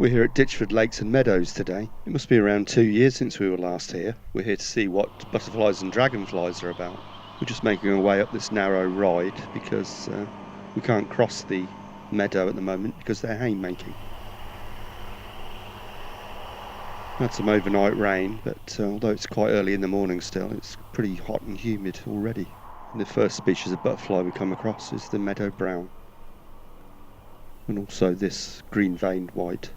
We're here at Ditchford Lakes and Meadows today. It must be around 2 years since we were last here. We're here to see what butterflies and dragonflies are about. We're just making our way up this narrow ride because we can't cross the meadow at the moment because they're haymaking. Had some overnight rain, but although it's quite early in the morning still, it's pretty hot and humid already. And the first species of butterfly we come across is the meadow brown, and also this green-veined white.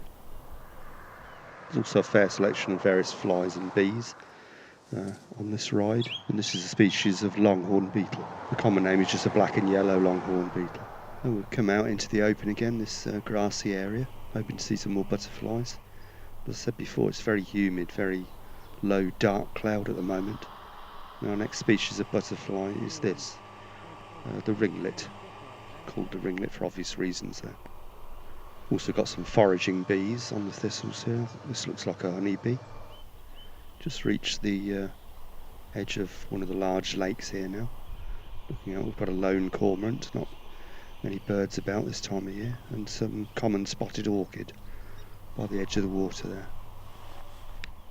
There's also a fair selection of various flies and bees on this ride, and this is a species of longhorn beetle. The common name is just a black and yellow longhorn beetle. And we'll come out into the open again, this grassy area, hoping to see some more butterflies. As I said before, it's very humid, very low dark cloud at the moment. And our next species of butterfly is this, the ringlet, called the ringlet for obvious reasons there. Also got some foraging bees on the thistles here. This looks like a honeybee. Just reached the edge of one of the large lakes here now. Looking out, we've got a lone cormorant, not many birds about this time of year, and some common spotted orchid by the edge of the water there.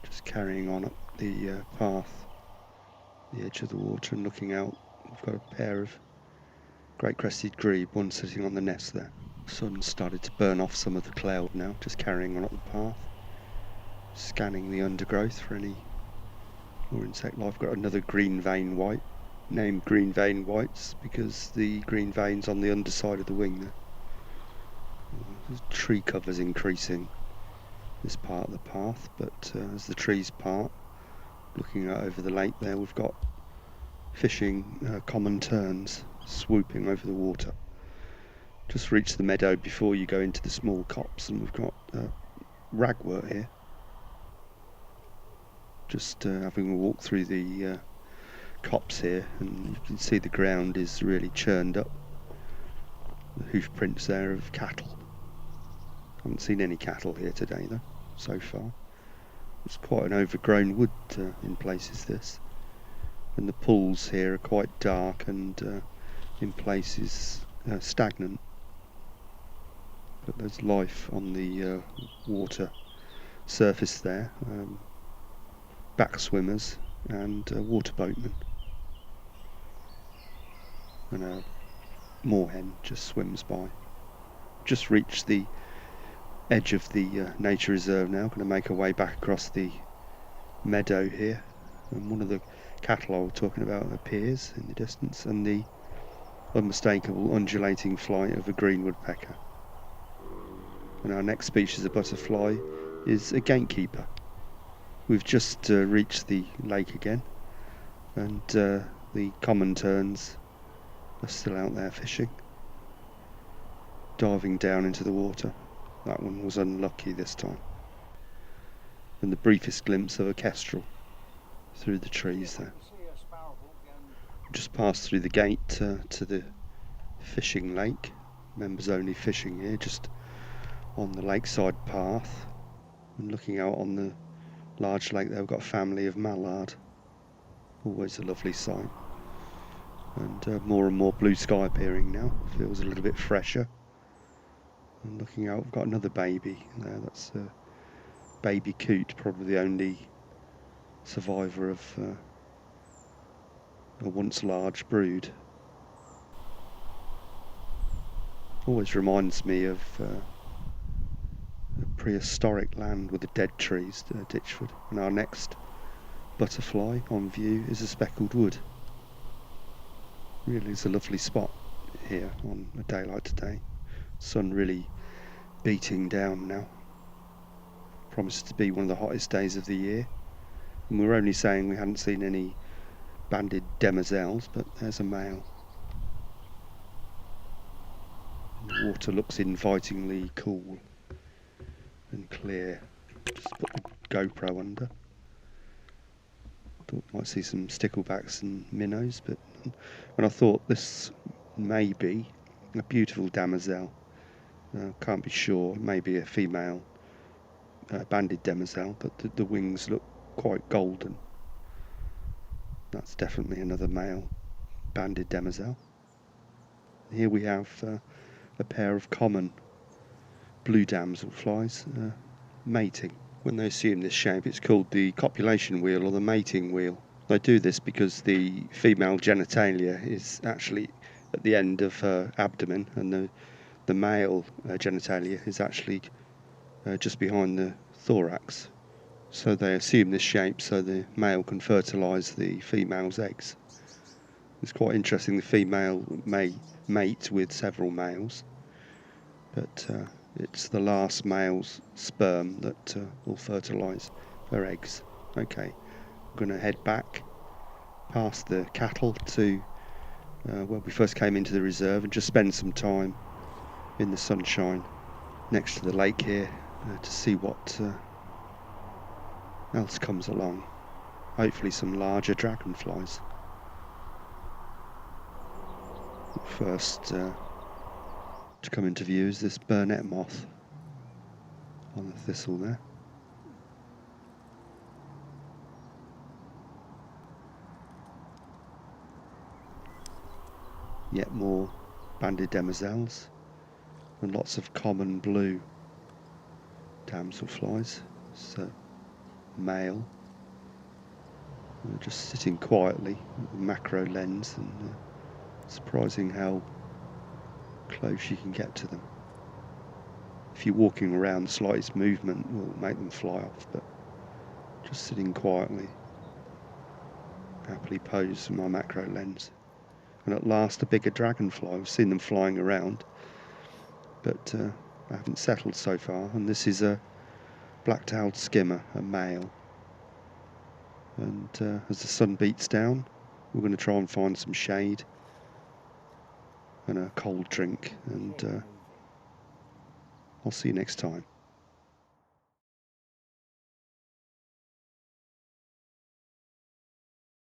Just carrying on up the path, the edge of the water, and looking out, we've got a pair of great crested grebe, one sitting on the nest there. The sun started to burn off some of the cloud now, just carrying on up the path, scanning the undergrowth for any more insect life. Got another green vein white, named green vein whites because the green veins on the underside of the wing there. The tree cover's increasing this part of the path, but as the trees part, looking out over the lake there, we've got fishing common terns swooping over the water. Just reached the meadow before you go into the small copse, and we've got ragwort here. Just having a walk through the copse here, and you can see the ground is really churned up. The hoof prints there of cattle. Haven't seen any cattle here today though, so far. It's quite an overgrown wood in places this, and the pools here are quite dark and in places stagnant. But there's life on the water surface there, back swimmers and water boatmen, and a moorhen just swims by. Just reached the edge of the nature reserve now, going to make our way back across the meadow here, and one of the cattle I was talking about appears in the distance, and the unmistakable undulating flight of a green woodpecker. And our next species of butterfly is a gatekeeper. We've just reached the lake again, and the common terns are still out there fishing, diving down into the water. That one was unlucky this time. And the briefest glimpse of a kestrel through the trees there. Just passed through the gate to the fishing lake, members only fishing here, just on the lakeside path, and looking out on the large lake there, we've got a family of mallard. Always a lovely sight. And more and more blue sky appearing now, feels a little bit fresher. And looking out, we've got another baby there, that's a baby coot, probably the only survivor of a once large brood. Always reminds me of a prehistoric land with the dead trees, Ditchford. And our next butterfly on view is a speckled wood. Really is a lovely spot here on a day like today. Sun really beating down now. Promises to be one of the hottest days of the year. And we were only saying we hadn't seen any banded demoiselles, but there's a male. And the water looks invitingly cool and clear. Just put the GoPro under. Thought we might see some sticklebacks and minnows, but when I thought this may be a beautiful demoiselle, can't be sure, maybe a female banded demoiselle, but the wings look quite golden. That's definitely another male banded demoiselle. Here we have a pair of common blue damselflies mating. When they assume this shape, it's called the copulation wheel or the mating wheel. They do this because the female genitalia is actually at the end of her abdomen, and the male genitalia is actually just behind the thorax. So they assume this shape so the male can fertilise the female's eggs. It's quite interesting. The female may mate with several males, but it's the last male's sperm that will fertilise her eggs. Okay, I'm going to head back past the cattle to where we first came into the reserve and just spend some time in the sunshine next to the lake here to see what else comes along. Hopefully some larger dragonflies. First to come into view is this burnet moth on the thistle there. Yet more banded demoiselles and lots of common blue damselflies. So male. Just sitting quietly with a macro lens, and surprising how close you can get to them. If you're walking around, the slightest movement will make them fly off, but just sitting quietly, happily posed with my macro lens. And at last a bigger dragonfly. I've seen them flying around, but I haven't settled so far. And this is a black-tailed skimmer, a male. And as the sun beats down, we're going to try and find some shade and a cold drink, and I'll see you next time.